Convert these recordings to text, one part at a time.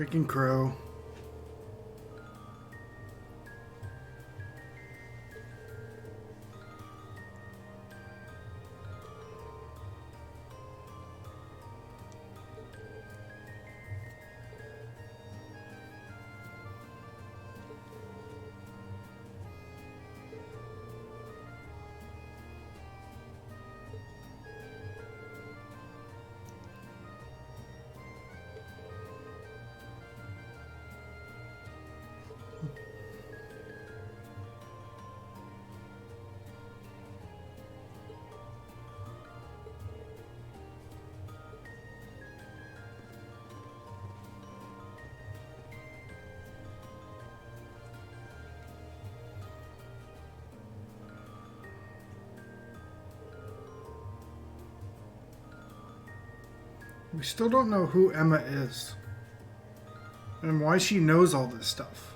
Freaking crow. We still don't know who Emma is and why she knows all this stuff.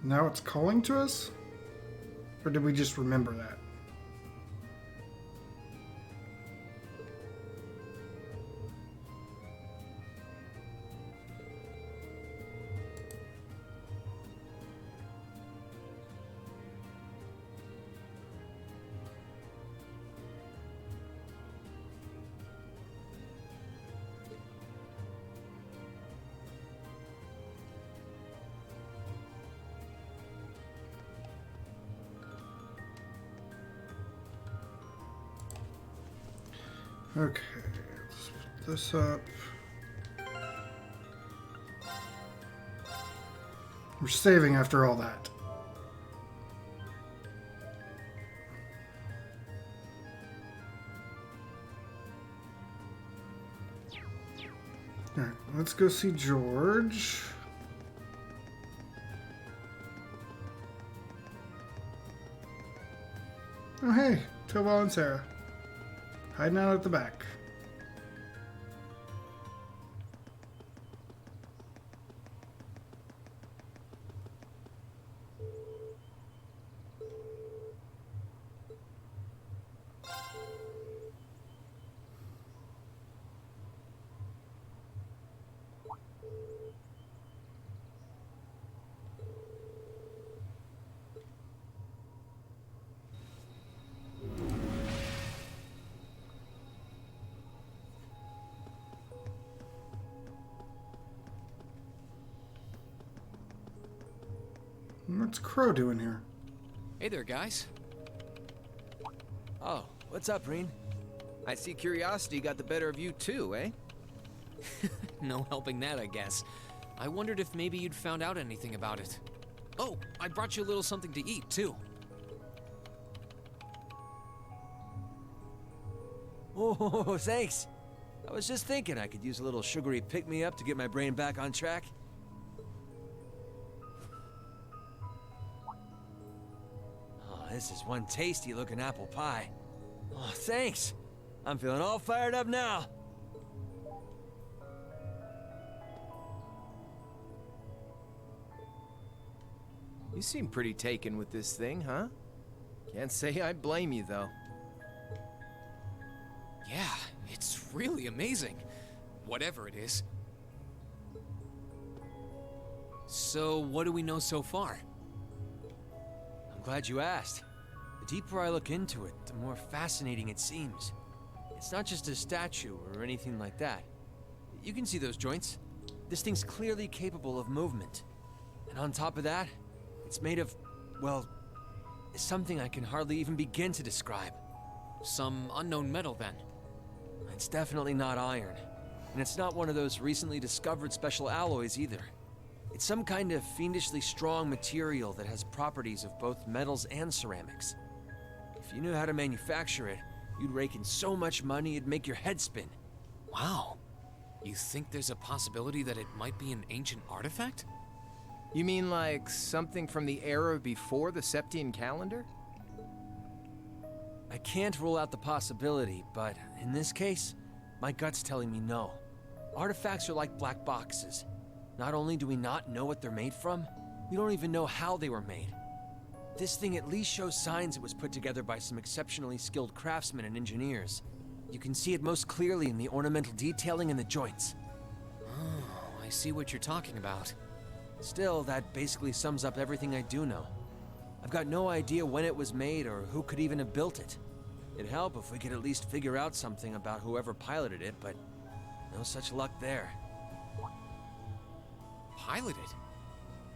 Now it's calling to us? Or did we just remember that? Okay, let's put this up. We're saving after all that. Alright, let's go see George. Oh hey, Tobal and Sarah. Hiding out at the back. What's Crow doing here? Hey there, guys. Oh, what's up, Reen? I see curiosity got the better of you too, eh? No helping that, I guess. I wondered if maybe you'd found out anything about it. Oh, I brought you a little something to eat, too. Oh, thanks. I was just thinking I could use a little sugary pick-me-up to get my brain back on track. This is one tasty-looking apple pie. Oh, thanks. I'm feeling all fired up now. You seem pretty taken with this thing, huh? Can't say I blame you, though. Yeah, it's really amazing. Whatever it is. So, what do we know so far? I'm glad you asked. The deeper I look into it, the more fascinating it seems. It's not just a statue or anything like that. You can see those joints. This thing's clearly capable of movement. And on top of that, it's made of, well, something I can hardly even begin to describe. Some unknown metal, then? It's definitely not iron. And it's not one of those recently discovered special alloys either. It's some kind of fiendishly strong material that has properties of both metals and ceramics. If you knew how to manufacture it, you'd rake in so much money it'd make your head spin. Wow. You think there's a possibility that it might be an ancient artifact? You mean like something from the era before the Septian calendar? I can't rule out the possibility, but in this case, my gut's telling me no. Artifacts are like black boxes. Not only do we not know what they're made from, we don't even know how they were made. This thing at least shows signs it was put together by some exceptionally skilled craftsmen and engineers. You can see it most clearly in the ornamental detailing in the joints. Oh, I see what you're talking about. Still, that basically sums up everything I do know. I've got no idea when it was made or who could even have built it. It'd help if we could at least figure out something about whoever piloted it, but no such luck there. Piloted?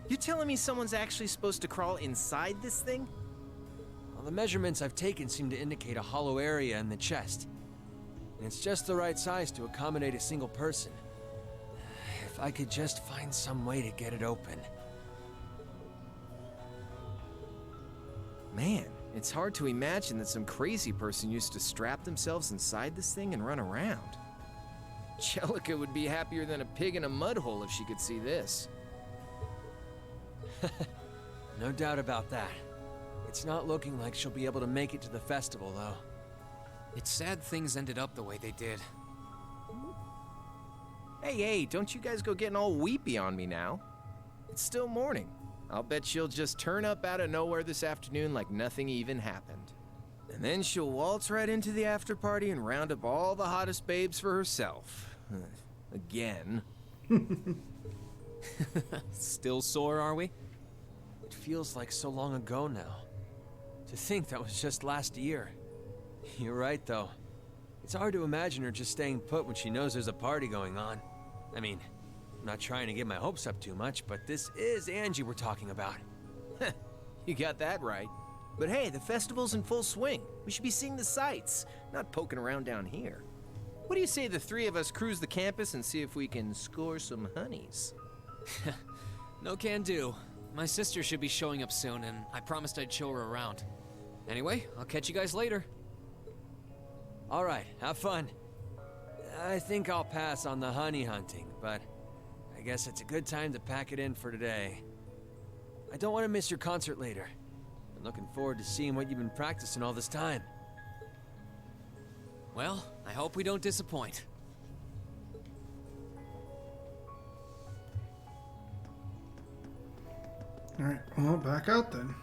You telling me someone's actually supposed to crawl inside this thing? Well, the measurements I've taken seem to indicate a hollow area in the chest. And it's just the right size to accommodate a single person. If I could just find some way to get it open. Man, it's hard to imagine that some crazy person used to strap themselves inside this thing and run around. Jellica would be happier than a pig in a mud hole if she could see this. No doubt about that. It's not looking like she'll be able to make it to the festival, though. It's sad things ended up the way they did. Hey, don't you guys go getting all weepy on me now. It's still morning. I'll bet she'll just turn up out of nowhere this afternoon like nothing even happened. And then she'll waltz right into the after party and round up all the hottest babes for herself. Again. Still sore, are we? It feels like so long ago now. To think that was just last year. You're right, though. It's hard to imagine her just staying put when she knows there's a party going on. I mean, I'm not trying to get my hopes up too much, but this is Angie we're talking about. You got that right. But hey, the festival's in full swing. We should be seeing the sights, not poking around down here. What do you say the three of us cruise the campus and see if we can score some honeys? No can do. My sister should be showing up soon, and I promised I'd show her around. Anyway, I'll catch you guys later. All right, have fun. I think I'll pass on the honey hunting, but I guess it's a good time to pack it in for today. I don't want to miss your concert later. I'm looking forward to seeing what you've been practicing all this time. Well, I hope we don't disappoint. Alright, well, back out then.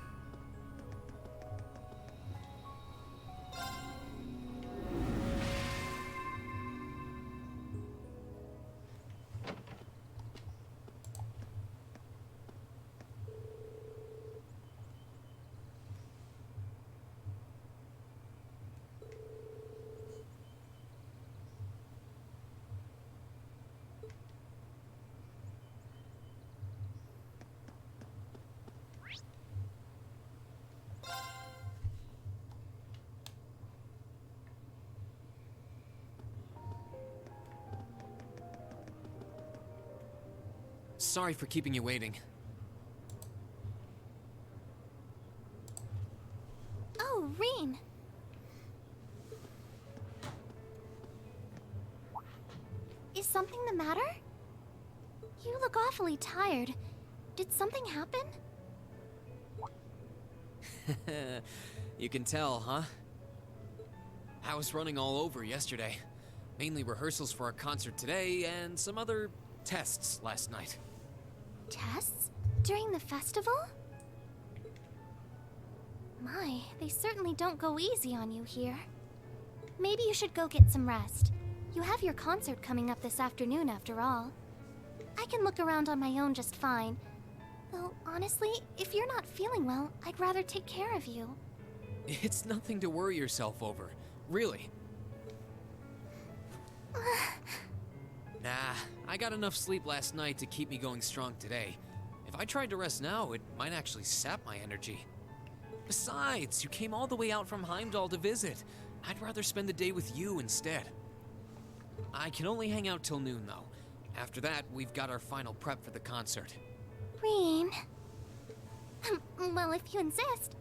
Sorry for keeping you waiting. Oh, Reen. Is something the matter? You look awfully tired. Did something happen? You can tell, huh? I was running all over yesterday. Mainly rehearsals for our concert today and some other tests last night. Tests? During the festival? My, they certainly don't go easy on you here. Maybe you should go get some rest. You have your concert coming up this afternoon after all. I can look around on my own just fine. Though, honestly, if you're not feeling well, I'd rather take care of you. It's nothing to worry yourself over, really. Nah, I got enough sleep last night to keep me going strong today. If I tried to rest now, it might actually sap my energy. Besides, you came all the way out from Heimdall to visit. I'd rather spend the day with you instead. I can only hang out till noon, though. After that, we've got our final prep for the concert. Reen. Well, if you insist.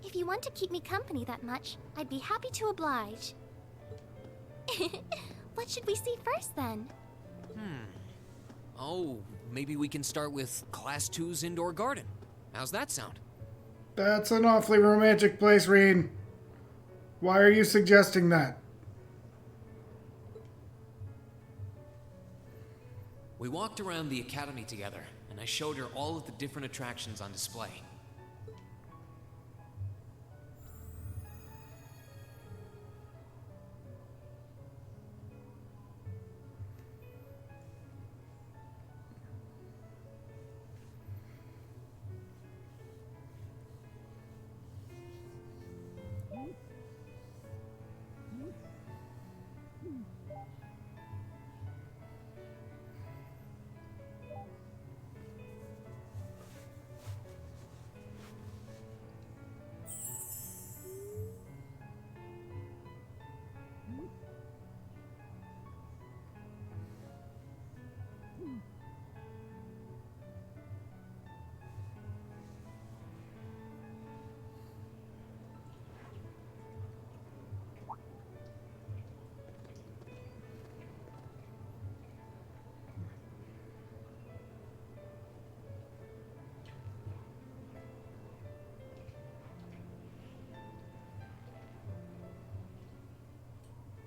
If you want to keep me company that much, I'd be happy to oblige. What should we see first, then? Oh, maybe we can start with Class II's indoor garden. How's that sound? That's an awfully romantic place, Reen. Why are you suggesting that? We walked around the academy together, and I showed her all of the different attractions on display.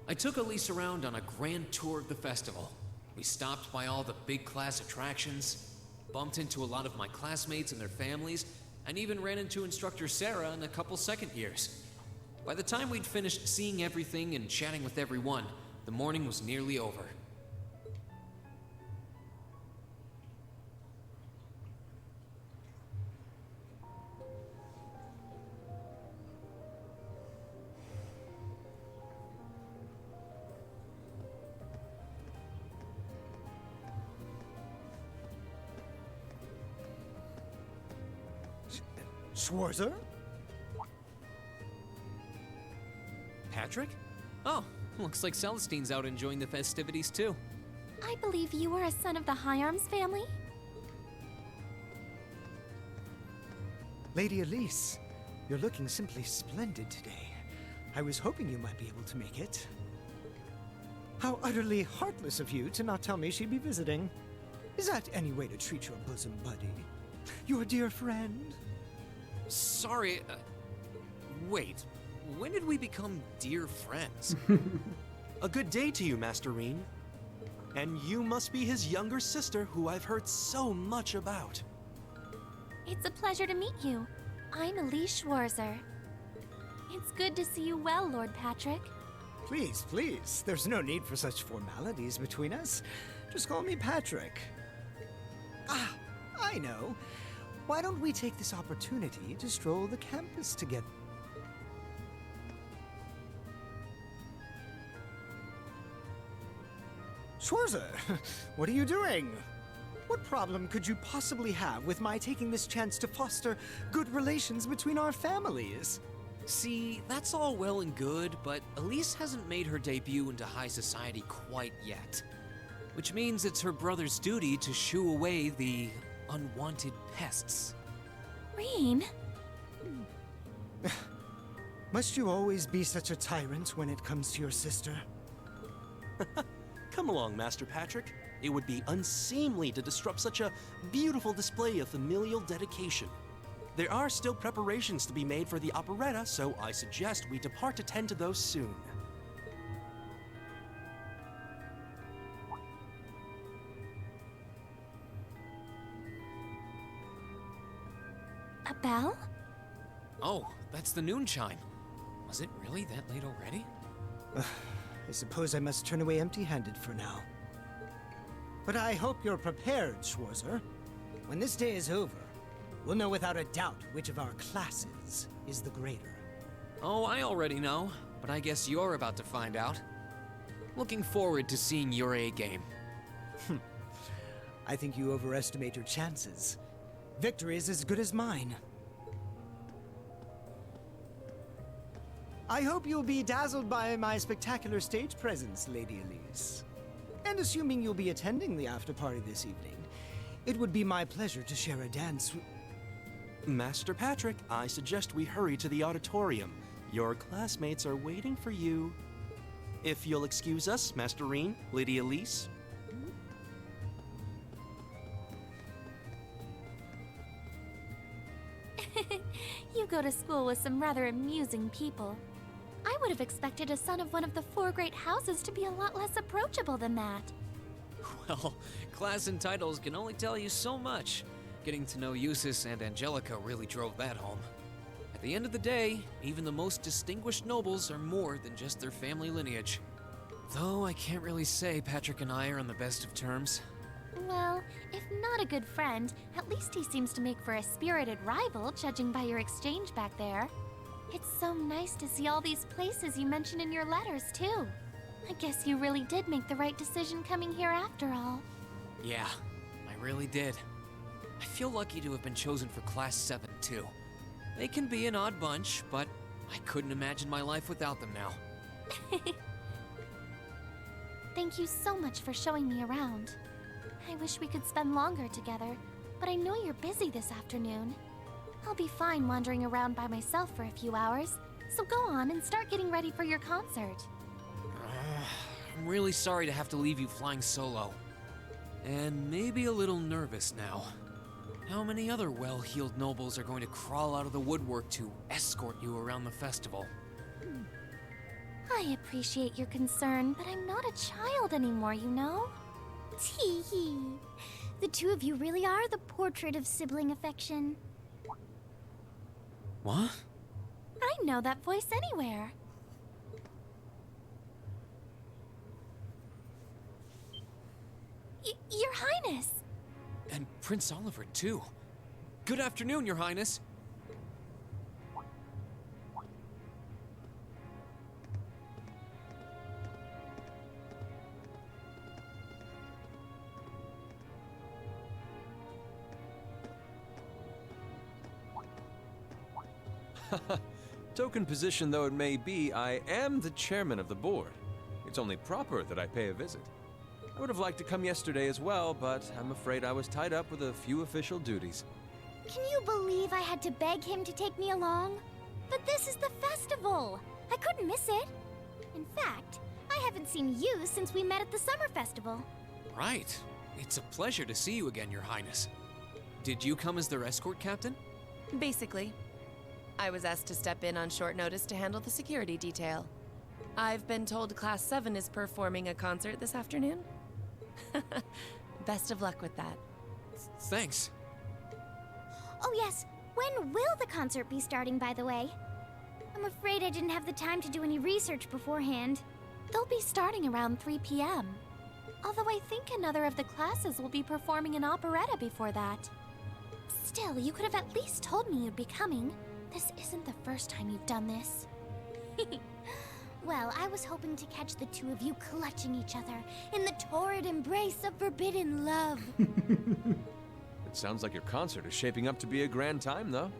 I took Elise around on a grand tour of the festival. We stopped by all the big class attractions. bumped into a lot of my classmates and their families, and even ran into instructor Sarah in a couple second years. By the time we'd finished seeing everything and chatting with everyone, the morning was nearly over. Schwarzer? Patrick? Oh, looks like Celestine's out enjoying the festivities too. I believe you are a son of the High Arms family? Lady Elise, you're looking simply splendid today. I was hoping you might be able to make it. How utterly heartless of you to not tell me she'd be visiting. Is that any way to treat your bosom buddy? Your dear friend? Sorry, wait. When did we become dear friends? A good day to you, Master Reen. And you must be his younger sister who I've heard so much about. It's a pleasure to meet you. I'm Elise Schwarzer. It's good to see you well, Lord Patrick. Please, please. There's no need for such formalities between us. Just call me Patrick. Ah, I know. Why don't we take this opportunity to stroll the campus together? Schwarzer, what are you doing? What problem could you possibly have with my taking this chance to foster good relations between our families? See, that's all well and good, but Elise hasn't made her debut into high society quite yet. Which means it's her brother's duty to shoo away the unwanted pests. Reen? Must you always be such a tyrant when it comes to your sister? Come along, Master Patrick. It would be unseemly to disrupt such a beautiful display of familial dedication. There are still preparations to be made for the operetta, so I suggest we depart to tend to those soon. A bell? Oh, that's the noon chime. Was it really that late already? I suppose I must turn away empty-handed for now. But I hope you're prepared, Schwarzer. When this day is over, we'll know without a doubt which of our classes is the greater. Oh, I already know, but I guess you're about to find out. Looking forward to seeing your A game. I think you overestimate your chances. Victory is as good as mine. I hope you'll be dazzled by my spectacular stage presence, Lady Elise. And assuming you'll be attending the after-party this evening, it would be my pleasure to share a dance with... Master Patrick, I suggest we hurry to the auditorium. Your classmates are waiting for you. If you'll excuse us, Master Reen, Lady Elise. You go to school with some rather amusing people. I would have expected a son of one of the four great houses to be a lot less approachable than that. Well, class and titles can only tell you so much. Getting to know Eustace and Angelica really drove that home. At the end of the day, even the most distinguished nobles are more than just their family lineage. Though I can't really say Patrick and I are on the best of terms. Well, if not a good friend, at least he seems to make for a spirited rival, judging by your exchange back there. It's so nice to see all these places you mentioned in your letters, too. I guess you really did make the right decision coming here after all. Yeah, I really did. I feel lucky to have been chosen for Class VII, too. They can be an odd bunch, but I couldn't imagine my life without them now. Thank you so much for showing me around. I wish we could spend longer together, but I know you're busy this afternoon. I'll be fine wandering around by myself for a few hours, so go on and start getting ready for your concert. I'm really sorry to have to leave you flying solo. And maybe a little nervous now. How many other well-heeled nobles are going to crawl out of the woodwork to escort you around the festival? I appreciate your concern, but I'm not a child anymore, you know? Tee-hee. The two of you really are the portrait of sibling affection. What? I know that voice anywhere. Your Highness! And Prince Oliver, too. Good afternoon, Your Highness. Token position though it may be, I am the chairman of the board. It's only proper that I pay a visit. I would have liked to come yesterday as well, but I'm afraid I was tied up with a few official duties. Can you believe I had to beg him to take me along? But this is the festival! I couldn't miss it. In fact, I haven't seen you since we met at the summer festival. Right. It's a pleasure to see you again, Your Highness. Did you come as their escort captain? Basically. I was asked to step in on short notice to handle the security detail. I've been told Class 7 is performing a concert this afternoon. Best of luck with that. Thanks. Oh yes, when will the concert be starting, by the way? I'm afraid I didn't have the time to do any research beforehand. They'll be starting around 3 p.m. Although I think another of the classes will be performing an operetta before that. Still, you could have at least told me you'd be coming. This isn't the first time you've done this. Well, I was hoping to catch the two of you clutching each other in the torrid embrace of forbidden love. It sounds like your concert is shaping up to be a grand time, though.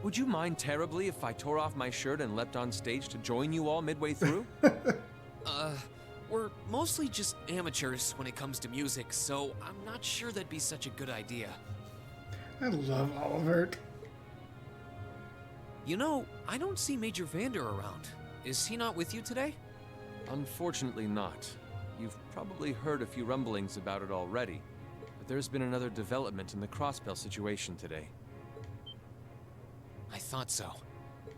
Would you mind terribly if I tore off my shirt and leapt on stage to join you all midway through? We're mostly just amateurs when it comes to music, so I'm not sure that'd be such a good idea. I love Oliver. You know, I don't see Major Vander around. Is he not with you today? Unfortunately not. You've probably heard a few rumblings about it already, but there's been another development in the Crossbell situation today. I thought so.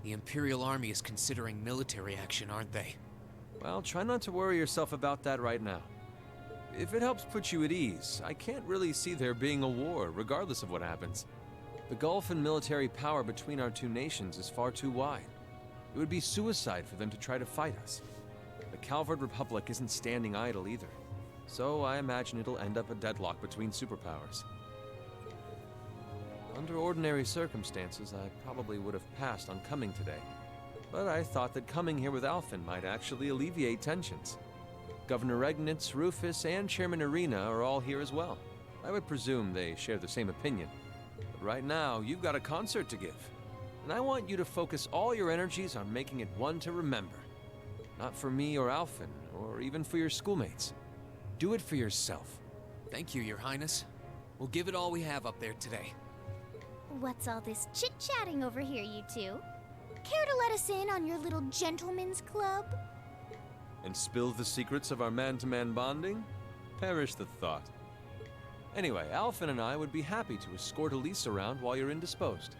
The Imperial Army is considering military action, aren't they? Well, try not to worry yourself about that right now. If it helps put you at ease, I can't really see there being a war, regardless of what happens. The gulf in military power between our two nations is far too wide. It would be suicide for them to try to fight us. The Calvard Republic isn't standing idle either, so I imagine it'll end up a deadlock between superpowers. Under ordinary circumstances, I probably would have passed on coming today, but I thought that coming here with Alphen might actually alleviate tensions. Governor Regnitz, Rufus, and Chairman Arena are all here as well. I would presume they share the same opinion. But right now, you've got a concert to give, and I want you to focus all your energies on making it one to remember. Not for me or Alphen, or even for your schoolmates. Do it for yourself. Thank you, Your Highness. We'll give it all we have up there today. What's all this chit-chatting over here, you two? Care to let us in on your little gentleman's club? And spill the secrets of our man-to-man bonding? Perish the thought. Anyway, Alphen and I would be happy to escort Elise around while you're indisposed.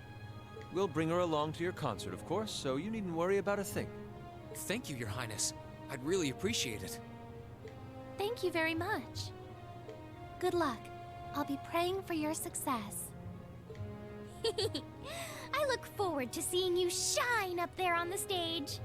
We'll bring her along to your concert, of course, so you needn't worry about a thing. Thank you, Your Highness. I'd really appreciate it. Thank you very much. Good luck. I'll be praying for your success. I look forward to seeing you shine up there on the stage.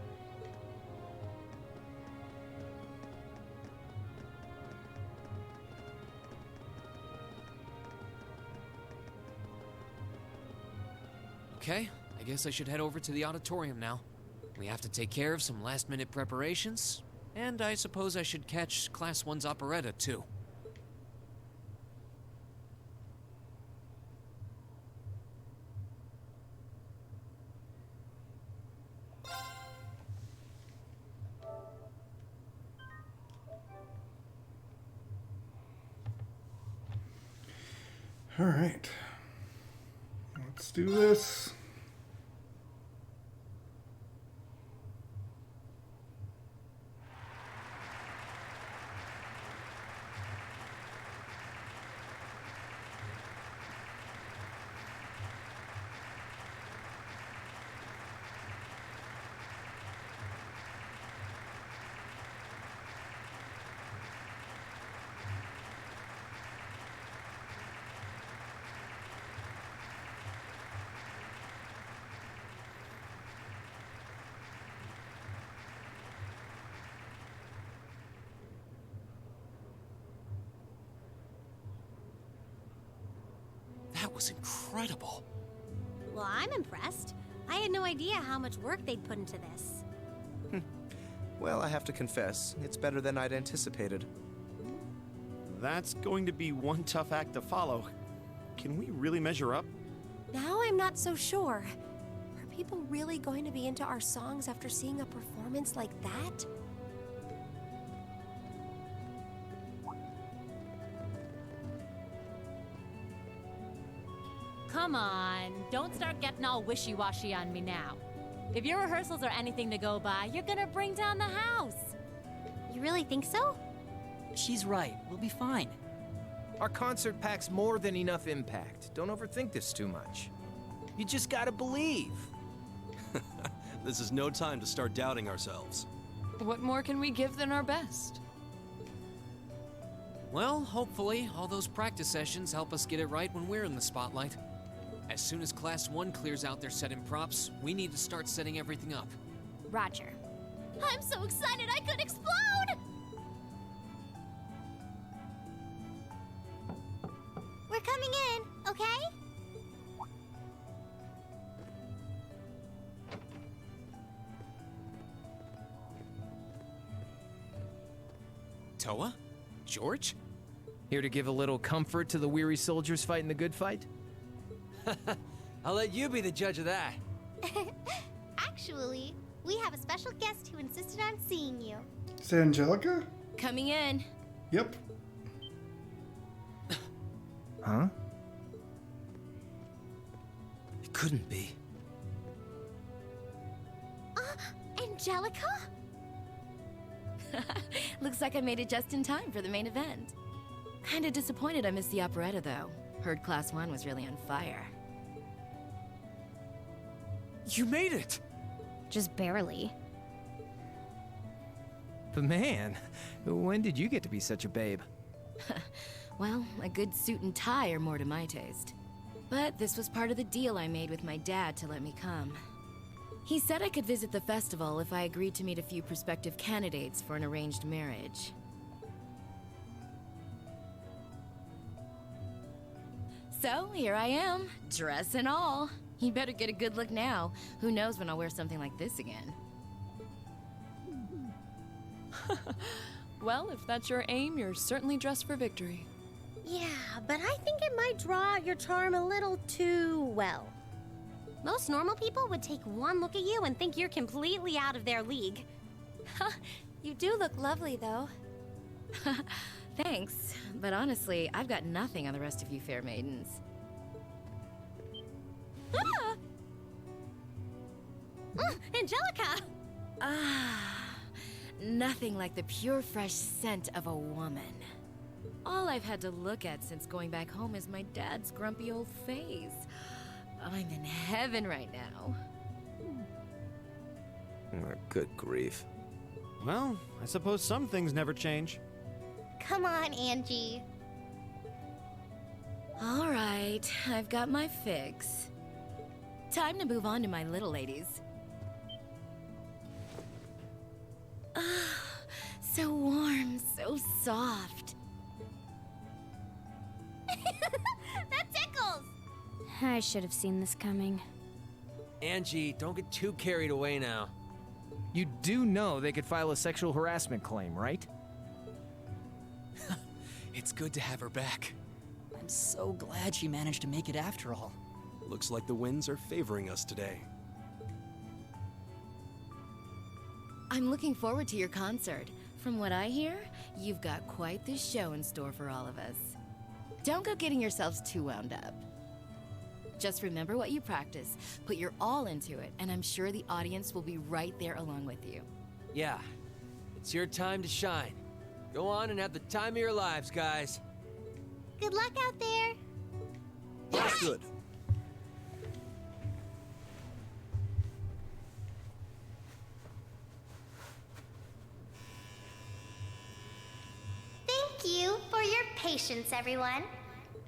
Okay, I guess I should head over to the auditorium now. We have to take care of some last-minute preparations, and I suppose I should catch Class 1's operetta, too. All right. Let's do this. was incredible. Well, I'm impressed. I had no idea how much work they'd put into this. Well, I have to confess, it's better than I'd anticipated. That's going to be one tough act to follow. Can we really measure up? Now I'm not so sure. Are people really going to be into our songs after seeing a performance like that? Come on, don't start getting all wishy-washy on me now. If your rehearsals are anything to go by, you're gonna bring down the house. You really think so? She's right. We'll be fine. Our concert packs more than enough impact. Don't overthink this too much. You just gotta believe. This is no time to start doubting ourselves. What more can we give than our best? Well, hopefully, all those practice sessions help us get it right when we're in the spotlight. As soon as Class 1 clears out their set and props, we need to start setting everything up. Roger. I'm so excited I could explode! We're coming in, okay? Toa? George? Here to give a little comfort to the weary soldiers fighting the good fight? I'll let you be the judge of that. Actually, we have a special guest who insisted on seeing you. Is it Angelica? Coming in. Yep. Huh? It couldn't be. Angelica? Looks like I made it just in time for the main event. Kinda disappointed I missed the operetta, though. Heard Class 1 was really on fire. You made it! Just barely. But man, when did you get to be such a babe? Well, a good suit and tie are more to my taste. But this was part of the deal I made with my dad to let me come. He said I could visit the festival if I agreed to meet a few prospective candidates for an arranged marriage. So, here I am, dress and all. You better get a good look now. Who knows when I'll wear something like this again. Well, if that's your aim, you're certainly dressed for victory. Yeah, but I think it might draw out your charm a little too well. Most normal people would take one look at you and think you're completely out of their league. You do look lovely, though. Thanks, but honestly, I've got nothing on the rest of you fair maidens. Ah! Angelica! Nothing like the pure, fresh scent of a woman. All I've had to look at since going back home is my dad's grumpy old face. I'm in heaven right now. Good grief. Well, I suppose some things never change. Come on, Angie. All right, I've got my fix. Time to move on to my little ladies. So warm, so soft. That tickles! I should have seen this coming. Angie, don't get too carried away now. You do know they could file a sexual harassment claim, right? It's good to have her back. I'm so glad she managed to make it after all. Looks like the winds are favoring us today. I'm looking forward to your concert. From what I hear, you've got quite the show in store for all of us. Don't go getting yourselves too wound up. Just remember what you practice, put your all into it, and I'm sure the audience will be right there along with you. Yeah, it's your time to shine. Go on and have the time of your lives, guys. Good luck out there. That's good. Thank you for your patience, everyone.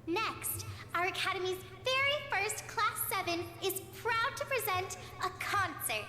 Next, our Academy's very first Class 7 is proud to present a concert.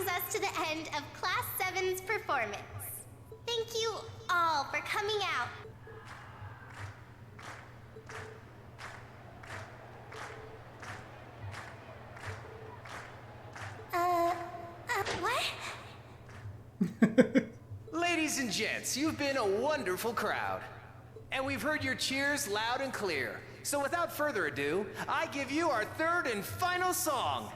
brings us to the end of Class VII's performance. Thank you all for coming out. What? Ladies and gents, you've been a wonderful crowd. And we've heard your cheers loud and clear. So without further ado, I give you our third and final song.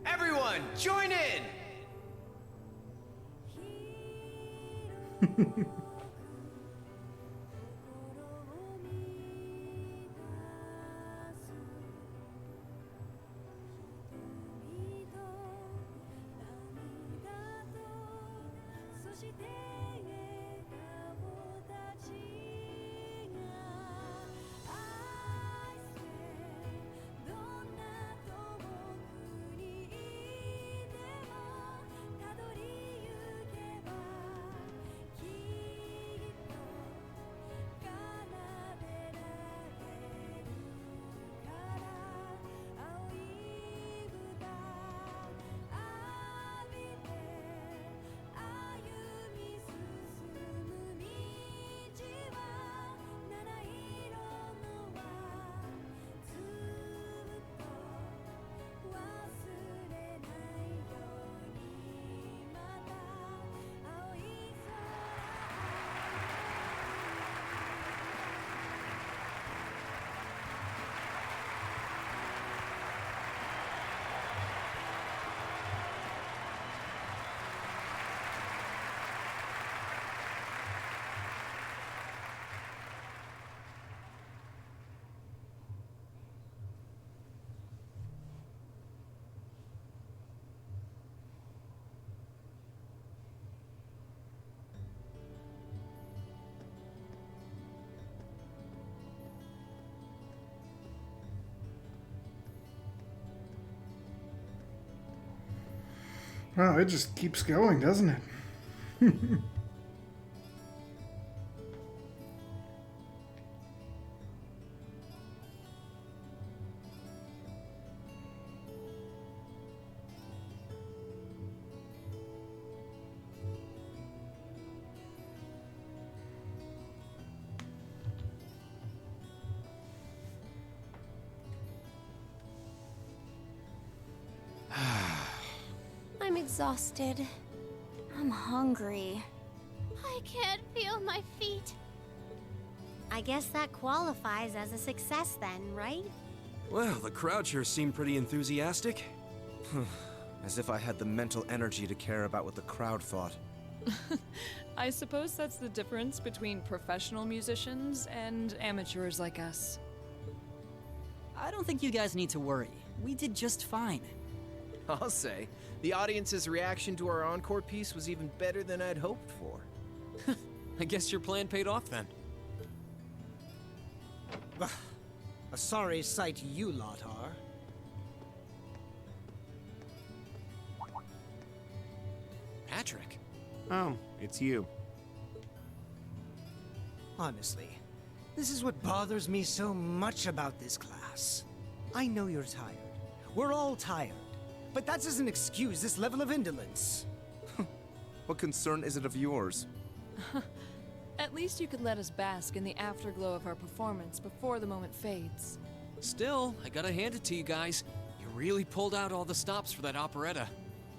Everyone, join in! Wow, it just keeps going, doesn't it? I'm exhausted. I'm hungry. I can't feel my feet. I guess that qualifies as a success then, right? Well, the crowd sure seemed pretty enthusiastic. As if I had the mental energy to care about what the crowd thought. I suppose that's the difference between professional musicians and amateurs like us. I don't think you guys need to worry. We did just fine. I'll say, the audience's reaction to our encore piece was even better than I'd hoped for. I guess your plan paid off then. A sorry sight you lot are. Patrick. Oh, it's you. Honestly, this is what bothers me so much about this class. I know you're tired. We're all tired. But that doesn't excuse this level of indolence. What concern is it of yours? At least you could let us bask in the afterglow of our performance before the moment fades. Still, I gotta hand it to you guys. You really pulled out all the stops for that operetta.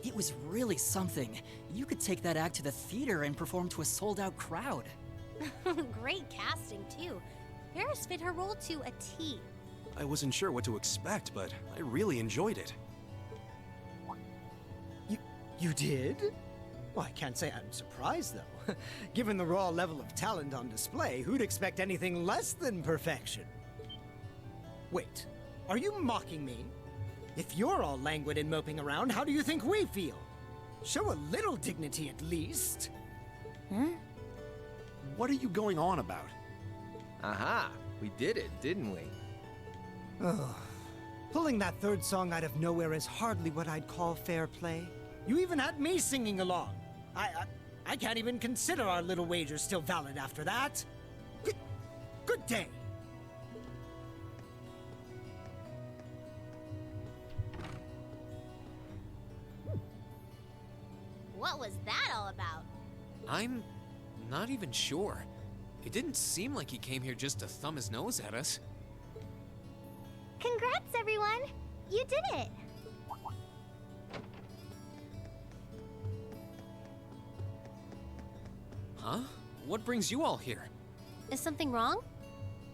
It was really something. You could take that act to the theater and perform to a sold-out crowd. Great casting, too. Paris fit her role to a T. I wasn't sure what to expect, but I really enjoyed it. You did? Well, I can't say I'm surprised, though. Given the raw level of talent on display, who'd expect anything less than perfection? Wait, are you mocking me? If you're all languid and moping around, how do you think we feel? Show a little dignity at least. Huh? What are you going on about? Aha! We did it, didn't we? Ugh. Pulling that third song out of nowhere is hardly what I'd call fair play. You even had me singing along. I can't even consider our little wager still valid after that. Good day. What was that all about? I'm not even sure. It didn't seem like he came here just to thumb his nose at us. Congrats, everyone! You did it! Huh? What brings you all here? Is something wrong?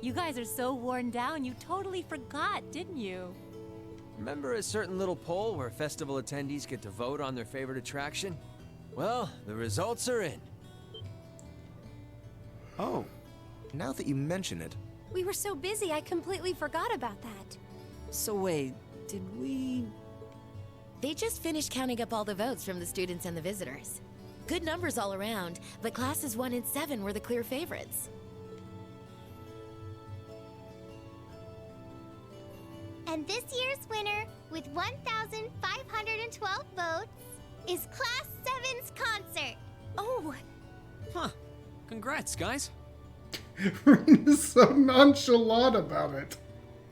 You guys are so worn down, you totally forgot, didn't you? Remember a certain little poll where festival attendees get to vote on their favorite attraction? Well, the results are in. Oh, now that you mention it. We were so busy, I completely forgot about that. So wait, did we... They just finished counting up all the votes from the students and the visitors. Good numbers all around, but classes 1 and 7 were the clear favorites. And this year's winner, with 1,512 votes, is Class VII's concert. Oh! Huh. Congrats, guys. Rena's so nonchalant about it.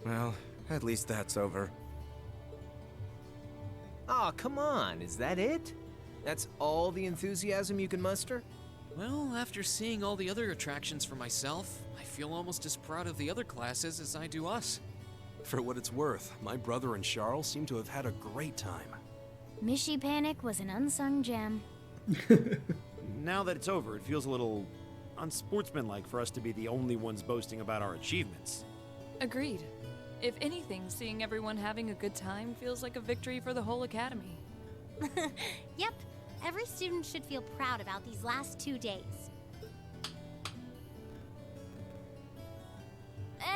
Well, at least that's over. Aw, come on, is that it? That's all the enthusiasm you can muster? Well, after seeing all the other attractions for myself, I feel almost as proud of the other classes as I do us. For what it's worth, my brother and Charles seem to have had a great time. Mishy Panic was an unsung gem. Now that it's over, it feels a little unsportsmanlike for us to be the only ones boasting about our achievements. Agreed. If anything, seeing everyone having a good time feels like a victory for the whole academy. Yep, every student should feel proud about these last 2 days.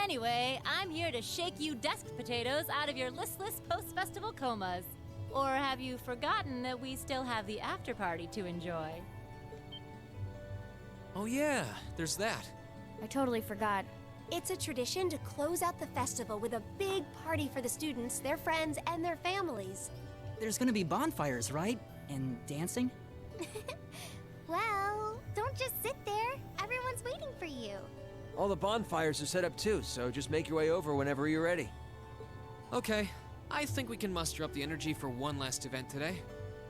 Anyway, I'm here to shake you desk potatoes out of your listless post-festival comas. Or have you forgotten that we still have the after-party to enjoy? Oh yeah, there's that. I totally forgot. It's a tradition to close out the festival with a big party for the students, their friends, and their families. There's gonna be bonfires, right? And dancing? Well, don't just sit there. Everyone's waiting for you. All the bonfires are set up too, so just make your way over whenever you're ready. Okay, I think we can muster up the energy for one last event today.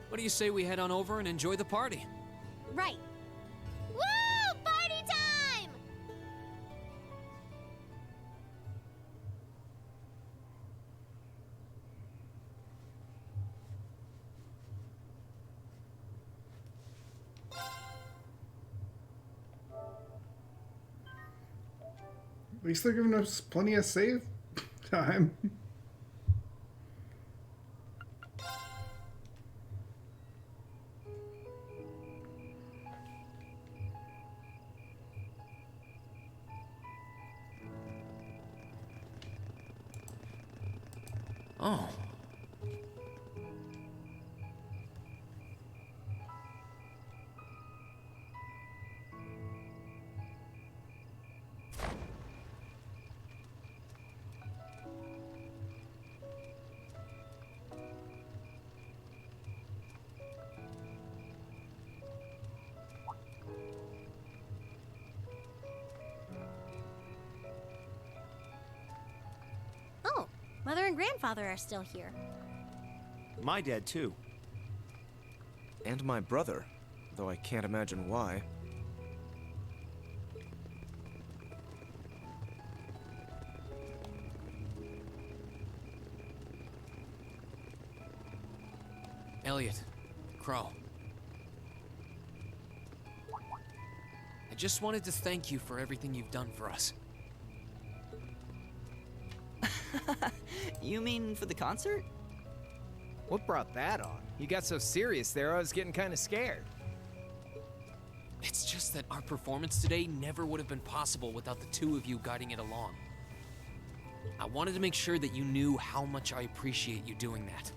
What do you say we head on over and enjoy the party? Right. Woo! Party time! At least they're giving us plenty of save time. Oh. Oh, Mother and and grandfather are still here. My dad, too. And my brother, though I can't imagine why. Elliot, Crow. I just wanted to thank you for everything you've done for us. You mean for the concert? What brought that on? You got so serious there, I was getting kind of scared. It's just that our performance today never would have been possible without the two of you guiding it along. I wanted to make sure that you knew how much I appreciate you doing that.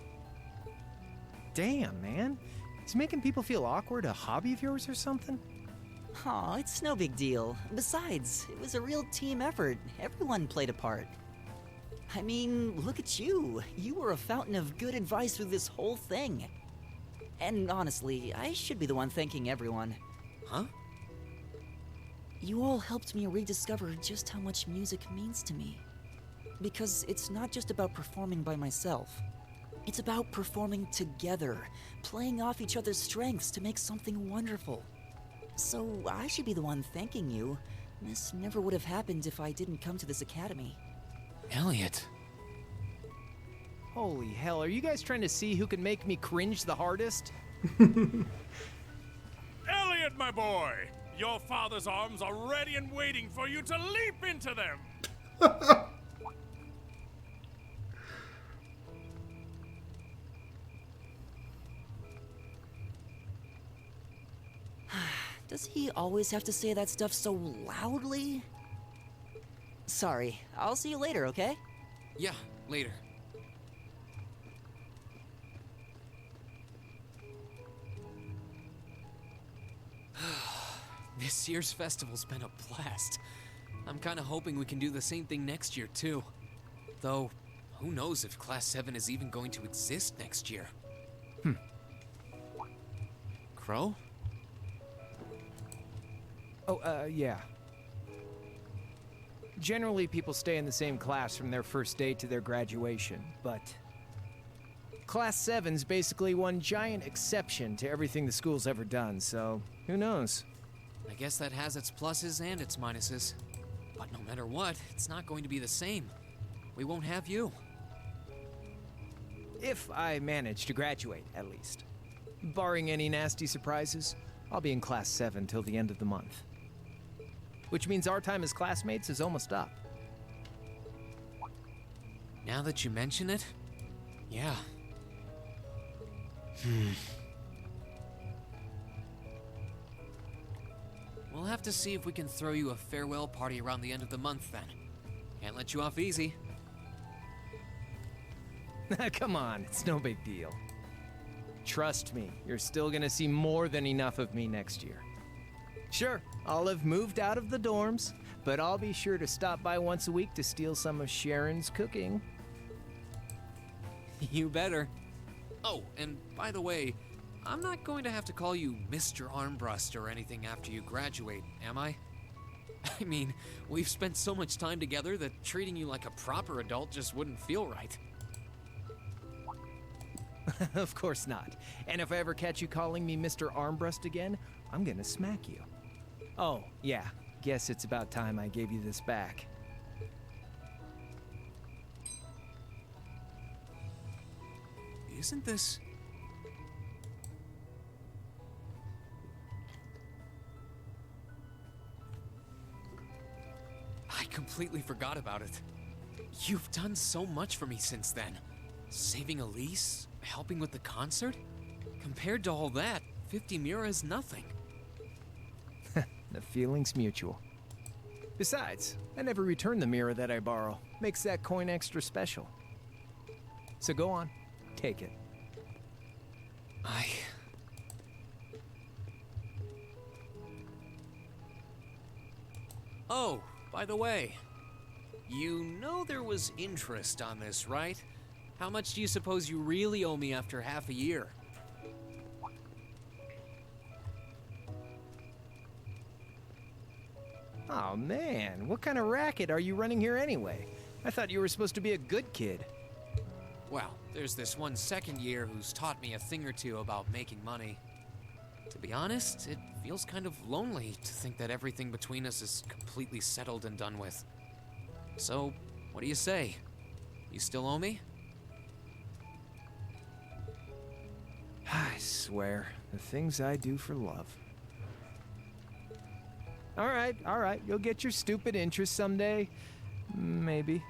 Damn, man. Is making people feel awkward a hobby of yours or something? Aw, it's no big deal. Besides, it was a real team effort. Everyone played a part. I mean, look at you. You were a fountain of good advice through this whole thing. And honestly, I should be the one thanking everyone. Huh? You all helped me rediscover just how much music means to me. Because it's not just about performing by myself. It's about performing together, playing off each other's strengths to make something wonderful. So I should be the one thanking you. This never would have happened if I didn't come to this academy. Elliot. Holy hell, are you guys trying to see who can make me cringe the hardest? Elliot, my boy! Your father's arms are ready and waiting for you to leap into them! Does he always have to say that stuff so loudly? Sorry, I'll see you later, okay? Yeah, later. This year's festival's been a blast. I'm kinda hoping we can do the same thing next year, too. Though, who knows if Class 7 is even going to exist next year. Crow? Oh, yeah. Generally, people stay in the same class from their first day to their graduation, but Class 7's basically one giant exception to everything the school's ever done, so who knows? I guess that has its pluses and its minuses. But no matter what, it's not going to be the same. We won't have you. If I manage to graduate, at least. Barring any nasty surprises, I'll be in Class 7 till the end of the month. Which means our time as classmates is almost up. Now that you mention it, yeah. We'll have to see if we can throw you a farewell party around the end of the month then. Can't let you off easy. Come on, it's no big deal. Trust me, you're still gonna see more than enough of me next year. Sure, I'll have moved out of the dorms, but I'll be sure to stop by once a week to steal some of Sharon's cooking. You better. Oh, and by the way, I'm not going to have to call you Mr. Armbrust or anything after you graduate, am I? I mean, we've spent so much time together that treating you like a proper adult just wouldn't feel right. Of course not. And if I ever catch you calling me Mr. Armbrust again, I'm gonna smack you. Oh, yeah. Guess it's about time I gave you this back. Isn't this... I completely forgot about it. You've done so much for me since then. Saving Elise, helping with the concert. Compared to all that, 50 Mira is nothing. The feeling's mutual. Besides, I never return the mirror that I borrow. Makes that coin extra special. So go on, take it. Oh, by the way, you know there was interest on this, right? How much do you suppose you really owe me after half a year? Oh man, what kind of racket are you running here anyway? I thought you were supposed to be a good kid. Well, there's this one second year who's taught me a thing or two about making money. To be honest, it feels kind of lonely to think that everything between us is completely settled and done with. So, what do you say? You still owe me? I swear, the things I do for love. All right, you'll get your stupid interest someday. Maybe.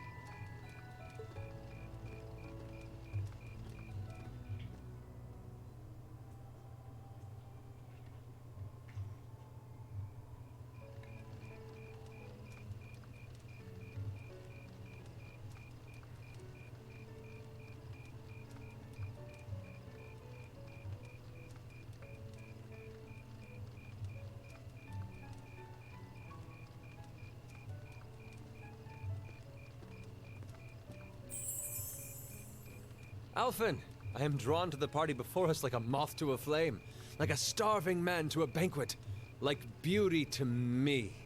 Alphen, I am drawn to the party before us like a moth to a flame, like a starving man to a banquet, like beauty to me.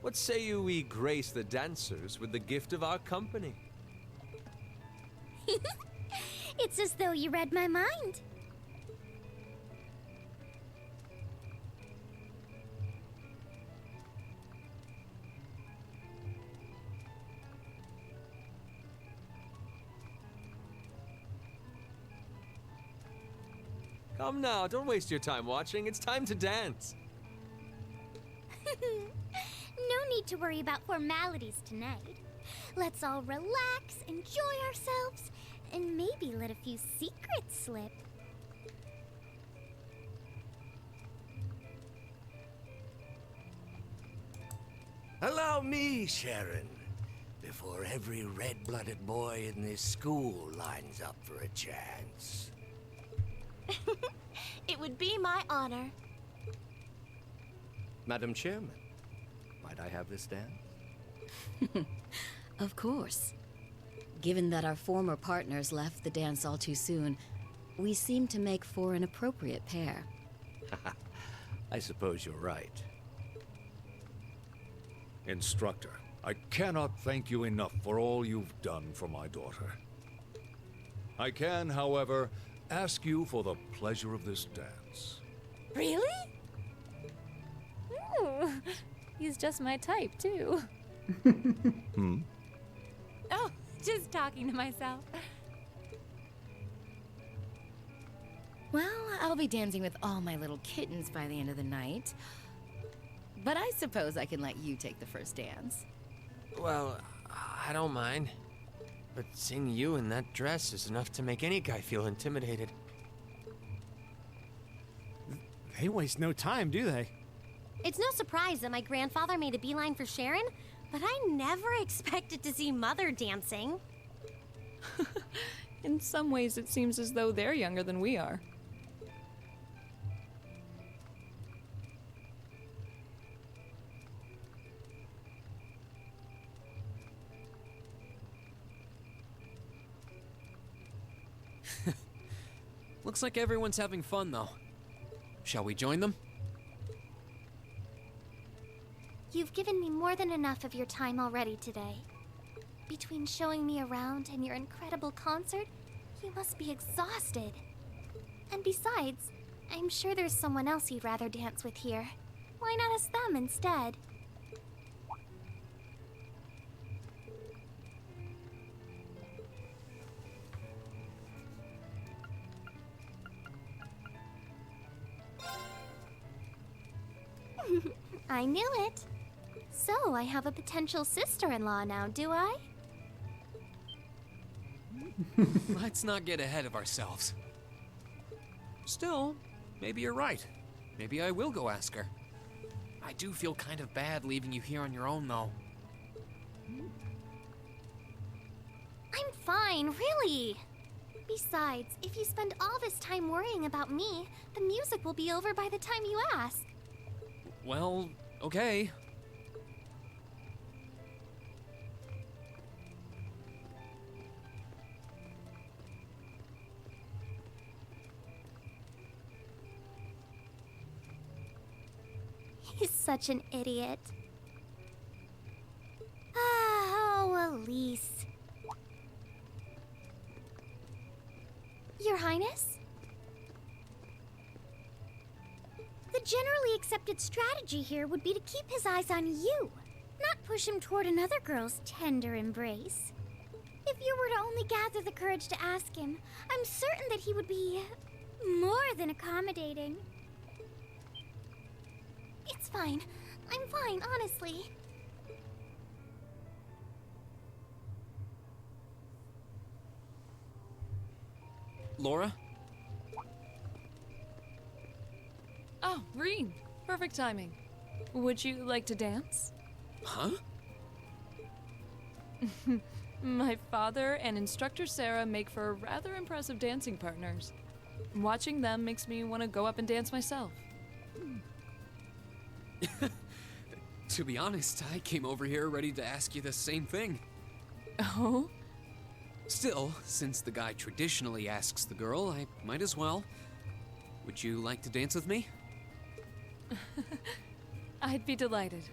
What say you we grace the dancers with the gift of our company? It's as though you read my mind. Come now, don't waste your time watching. It's time to dance. No need to worry about formalities tonight. Let's all relax, enjoy ourselves, and maybe let a few secrets slip. Allow me, Sharon, before every red-blooded boy in this school lines up for a chance. It would be my honor. Madam Chairman, might I have this dance? Of course. Given that our former partners left the dance all too soon, we seem to make for an appropriate pair. I suppose you're right. Instructor, I cannot thank you enough for all you've done for my daughter. I can, however, ask you for the pleasure of this dance. Really? Ooh, he's just my type, too. Hmm? Oh, just talking to myself. Well, I'll be dancing with all my little kittens by the end of the night. But I suppose I can let you take the first dance. Well, I don't mind. But seeing you in that dress is enough to make any guy feel intimidated. They waste no time, do they? It's no surprise that my grandfather made a beeline for Sharon, but I never expected to see Mother dancing. In some ways, it seems as though they're younger than we are. Looks like everyone's having fun, though. Shall we join them? You've given me more than enough of your time already today. Between showing me around and your incredible concert, you must be exhausted. And besides, I'm sure there's someone else you'd rather dance with here. Why not ask them instead? I knew it. So, I have a potential sister-in-law now, do I? Let's not get ahead of ourselves. Still, maybe you're right. Maybe I will go ask her. I do feel kind of bad leaving you here on your own, though. I'm fine, really. Besides, if you spend all this time worrying about me, the music will be over by the time you ask. Well, okay. He's such an idiot. Oh, Elise. generally accepted strategy here would be to keep his eyes on you, not push him toward another girl's tender embrace. If you were to only gather the courage to ask him, I'm certain that he would be more than accommodating. It's fine. I'm fine, honestly. Laura? Oh, Reen. Perfect timing. Would you like to dance? Huh? My father and instructor Sarah make for rather impressive dancing partners. Watching them makes me want to go up and dance myself. To be honest, I came over here ready to ask you the same thing. Oh? Still, since the guy traditionally asks the girl, I might as well. Would you like to dance with me? I'd be delighted.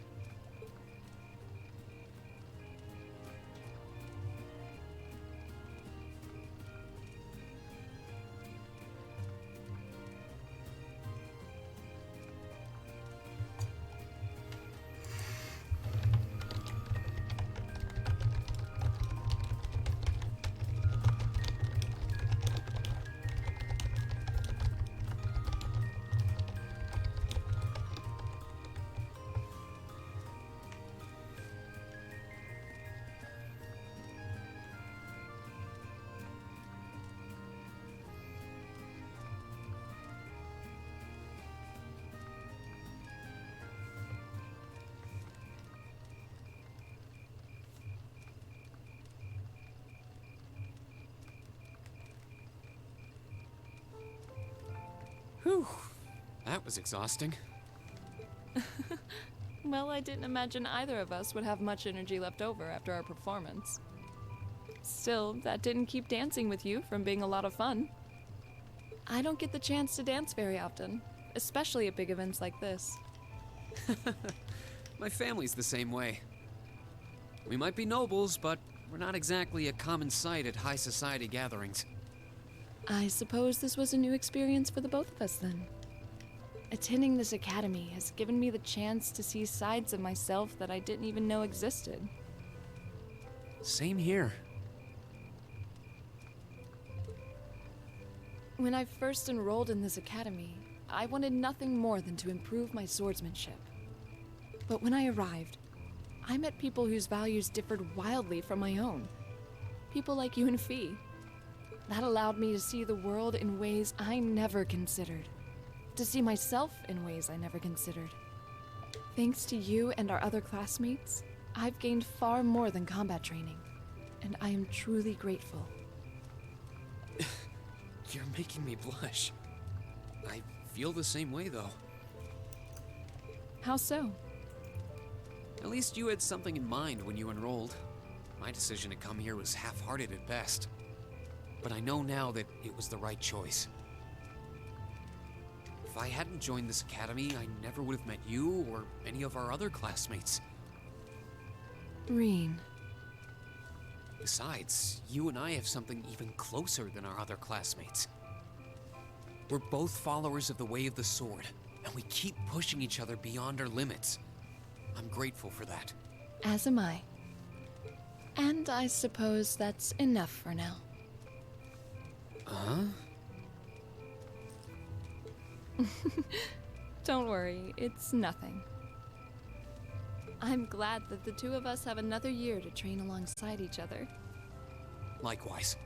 Whew, that was exhausting. Well, I didn't imagine either of us would have much energy left over after our performance. Still, that didn't keep dancing with you from being a lot of fun. I don't get the chance to dance very often, especially at big events like this. My family's the same way. We might be nobles, but we're not exactly a common sight at high society gatherings. I suppose this was a new experience for the both of us then. Attending this academy has given me the chance to see sides of myself that I didn't even know existed. Same here. When I first enrolled in this academy, I wanted nothing more than to improve my swordsmanship. But when I arrived, I met people whose values differed wildly from my own. People like you and Fee. That allowed me to see the world in ways I never considered. To see myself in ways I never considered. Thanks to you and our other classmates, I've gained far more than combat training, and I am truly grateful. You're making me blush. I feel the same way, though. How so? At least you had something in mind when you enrolled. My decision to come here was half-hearted at best. But I know now that it was the right choice. If I hadn't joined this academy, I never would have met you or any of our other classmates. Reen. Besides, you and I have something even closer than our other classmates. We're both followers of the way of the sword, and we keep pushing each other beyond our limits. I'm grateful for that. As am I. And I suppose that's enough for now. Huh? Don't worry, it's nothing. I'm glad that the two of us have another year to train alongside each other. Likewise.